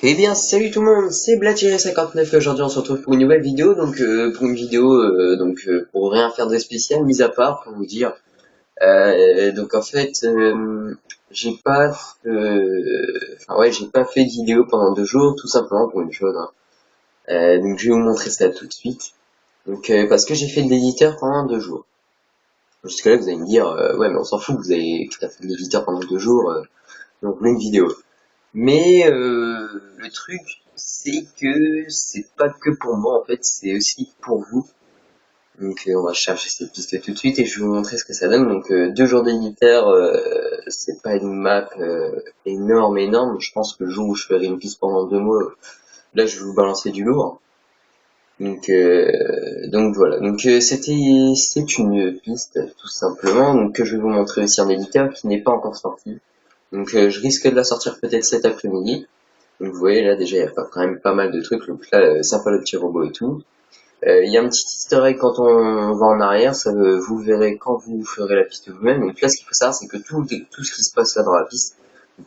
Eh bien, salut tout le monde, c'est Blathierry59 et aujourd'hui on se retrouve pour une nouvelle vidéo, pour une vidéo, pour rien faire de spécial, mis à part pour vous dire, donc en fait, j'ai pas, j'ai pas fait de vidéo pendant 2 jours, tout simplement pour une chose, hein. Donc je vais vous montrer ça tout de suite. Parce que j'ai fait de l'éditeur pendant 2 jours. Jusque là vous allez me dire, ouais mais on s'en fout, que t'as fait de l'éditeur pendant 2 jours, donc une vidéo. Mais le truc, c'est que c'est pas que pour moi en fait, c'est aussi pour vous. On va chercher cette piste tout de suite et je vais vous montrer ce que ça donne. 2 jours d'éditeur, c'est pas une map énorme. Je pense que le jour où je ferai une piste pendant 2 mois, là je vais vous balancer du lourd. Voilà. C'est une piste tout simplement que je vais vous montrer aussi en éditeur qui n'est pas encore sorti. Je risque de la sortir peut-être cet après-midi. Donc vous voyez là déjà il y a quand même pas mal de trucs, donc là sympa le petit robot et tout. Il y a un petit easter egg quand on va en arrière, vous verrez quand vous ferez la piste vous-même. Donc là ce qu'il faut savoir c'est que tout ce qui se passe là dans la piste,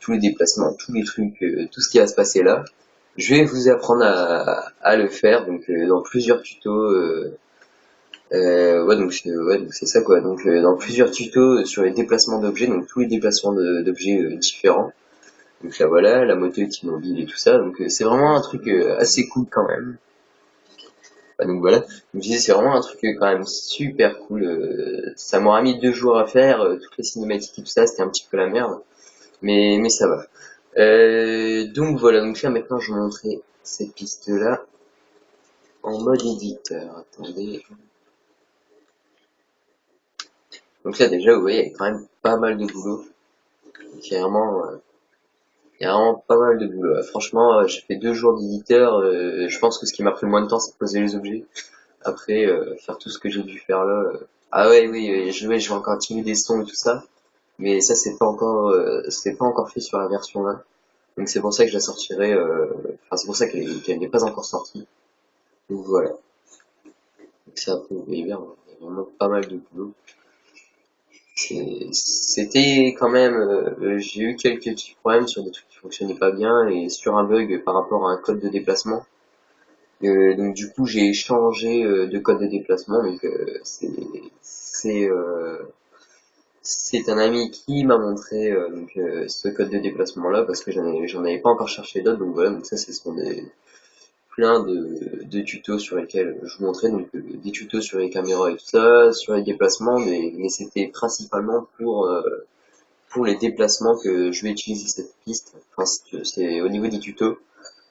tous les déplacements, tous les trucs, tout ce qui va se passer là, je vais vous apprendre à le faire dans plusieurs tutos. Donc c'est ça quoi. Dans plusieurs tutos sur les déplacements d'objets, donc tous les déplacements d'objets différents. Donc là voilà, la moto est immobile et tout ça, c'est vraiment un truc assez cool quand même. Donc voilà, je me disais c'est vraiment un truc quand même super cool. Ça m'aura mis 2 jours à faire, toutes les cinématiques et tout ça, c'était un petit peu la merde, mais ça va. Donc voilà, donc là maintenant je vais vous montrer cette piste là en mode éditeur. Attendez. Donc là déjà vous voyez il y a quand même pas mal de boulot. Donc, il y a vraiment pas mal de boulot. Franchement, j'ai fait 2 jours d'éditeur. Je pense que ce qui m'a pris le moins de temps, c'est de poser les objets. Après, faire tout ce que j'ai dû faire là. Ah ouais, oui, je vais encore activer des sons et tout ça. Mais ça, c'est pas encore fait sur la version là. Donc c'est pour ça que je la sortirai. C'est pour ça qu'elle n'est pas encore sortie. Donc voilà. Donc c'est un peu, vous voyez bien, il y a vraiment pas mal de boulot. C'était quand même, j'ai eu quelques petits problèmes sur des trucs qui fonctionnaient pas bien et sur un bug par rapport à un code de déplacement. Donc du coup j'ai changé de code de déplacement. C'est euh, c'est un ami qui m'a montré ce code de déplacement là parce que j'en avais pas encore cherché d'autres. Donc voilà, donc ça ce sont plein de tutos sur lesquels je vous montrais des tutos sur les caméras et tout ça, sur les déplacements, mais c'était principalement pour les déplacements que je vais utiliser cette piste. Enfin, c'est au niveau des tutos.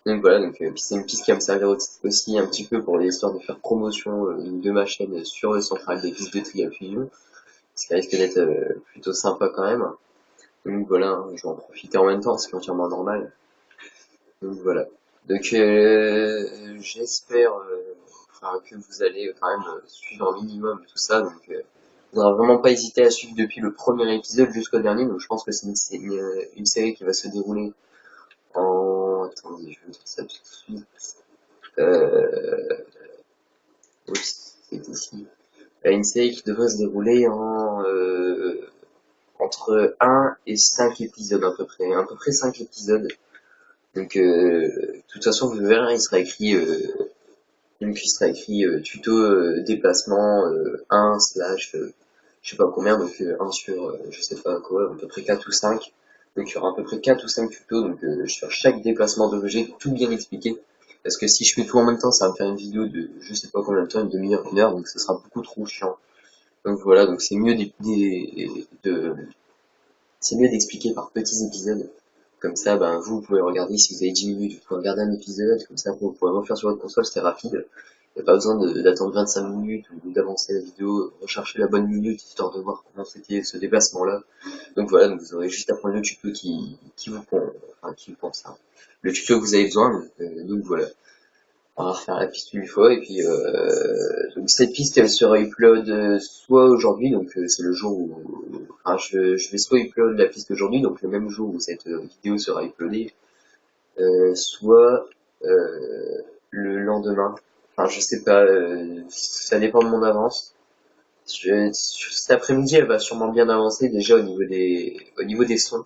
Donc voilà, puis c'est une piste qui va me servir aussi un petit peu pour l'histoire de faire promotion de ma chaîne sur le central des pistes de Trial Fusion, ce qui risque d'être plutôt sympa quand même. Donc voilà, hein, je vais en profiter en même temps, c'est entièrement normal. Donc voilà. J'espère que vous allez quand même suivre un minimum tout ça. Il faudra vraiment pas hésiter à suivre depuis le premier épisode jusqu'au dernier. Donc je pense que c'est une série qui va se dérouler en... Attendez, je vais vous dire ça tout de suite. Oups, c'est ici. Une série qui devrait se dérouler entre 1 et 5 épisodes à peu près 5 épisodes. De toute façon, vous verrez, il sera écrit tuto déplacement 1 slash, je sais pas combien, 1 sur, je sais pas quoi, à peu près 4 ou 5. Donc il y aura à peu près 4 ou 5 tutos, sur chaque déplacement d'objet, tout bien expliqué. Parce que si je fais tout en même temps, ça va me faire une vidéo de je sais pas combien de temps, une demi-heure, 1 heure, donc ce sera beaucoup trop chiant. Donc voilà, donc c'est mieux d'expliquer par petits épisodes. Comme ça, ben, vous pouvez regarder, si vous avez 10 minutes, vous pouvez regarder un épisode, comme ça, vous pouvez refaire sur votre console, c'est rapide. Il n'y a pas besoin d'attendre 25 minutes ou d'avancer la vidéo, rechercher la bonne minute, histoire de voir comment c'était ce déplacement-là. Donc voilà, vous aurez juste à prendre le tuto qui vous pense, hein. Le tuto que vous avez besoin, donc voilà. On va refaire la piste une fois et puis donc cette piste elle sera upload soit aujourd'hui c'est le jour où je vais soit upload la piste aujourd'hui donc le même jour où cette vidéo sera uploadée soit le lendemain, enfin je sais pas, ça dépend de mon avance. Cet après-midi elle va sûrement bien avancer déjà au niveau des sons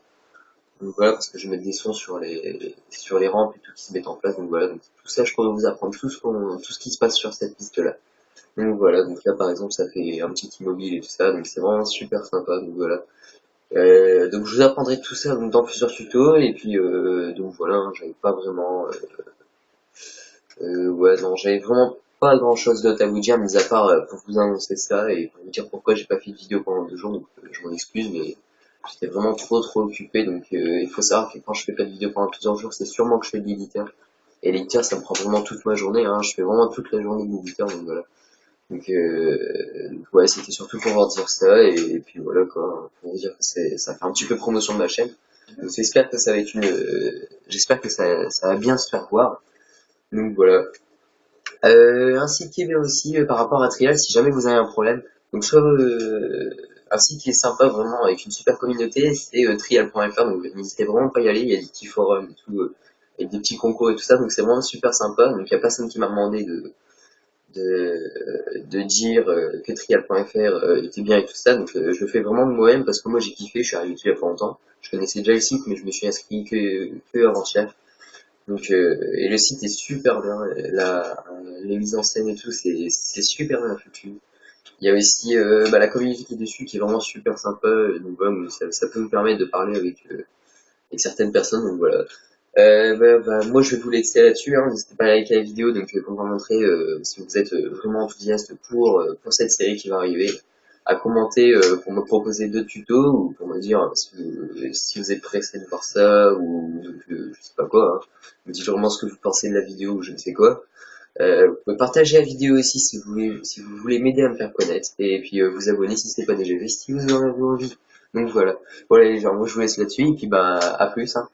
Donc voilà, parce que je vais mettre des sons sur les rampes et tout qui se mettent en place. Donc voilà, donc tout ça, je pourrais vous apprendre tout ce qui se passe sur cette piste-là. Donc voilà, donc là par exemple, ça fait un petit immobile et tout ça, donc c'est vraiment super sympa. Donc voilà. Donc je vous apprendrai tout ça donc, dans plusieurs tutos et puis donc voilà, hein, j'avais pas vraiment ouais, non, j'avais vraiment pas grand chose d'autre à vous dire, mis à part pour vous annoncer ça et pour vous dire pourquoi j'ai pas fait de vidéo pendant 2 jours, donc je m'en excuse, mais j'étais vraiment trop occupé, donc il faut savoir que quand je fais pas de vidéo pendant plusieurs jours, c'est sûrement que je fais de l'éditeur. Et l'éditeur, ça me prend vraiment toute ma journée, hein, je fais vraiment toute la journée de l'éditeur, donc voilà. Donc ouais, c'était surtout pour vous dire ça, et puis voilà quoi, pour vous dire que ça fait un petit peu promotion de ma chaîne. Donc j'espère que ça va être j'espère que ça va bien se faire voir. Donc voilà. Un site qui est bien aussi par rapport à Trial, si jamais vous avez un problème. Donc soit un site qui est sympa vraiment avec une super communauté, c'est trial.fr. Donc n'hésitez vraiment pas à y aller. Il y a des petits forums et tout, et des petits concours et tout ça. Donc c'est vraiment super sympa. Donc il y a personne qui m'a demandé de dire que trial.fr était bien et tout ça. Donc je le fais vraiment de moi-même parce que moi j'ai kiffé. Je suis arrivé dessus il y a pas longtemps. Je connaissais déjà le site, mais je me suis inscrit que avant-hier. Donc, et le site est super bien, les mises en scène et tout, c'est super bien foutu. Il y a aussi la communauté qui est dessus qui est vraiment super sympa, donc voilà, ça peut vous permettre de parler avec certaines personnes, donc voilà. Moi je vais vous laisser là-dessus, hein, n'hésitez pas à liker la vidéo, donc pour vous montrer si vous êtes vraiment enthousiaste pour cette série qui va arriver, à commenter pour me proposer d'autres tutos ou pour me dire si vous êtes pressé de voir ça ou je sais pas quoi, hein. Me dites vraiment ce que vous pensez de la vidéo ou je ne sais quoi. Vous pouvez partager la vidéo aussi si vous voulez m'aider à me faire connaître et puis vous abonner si ce n'est pas déjà fait si vous en avez envie. Donc voilà, voilà les gens, moi je vous laisse là-dessus et puis bah à plus hein.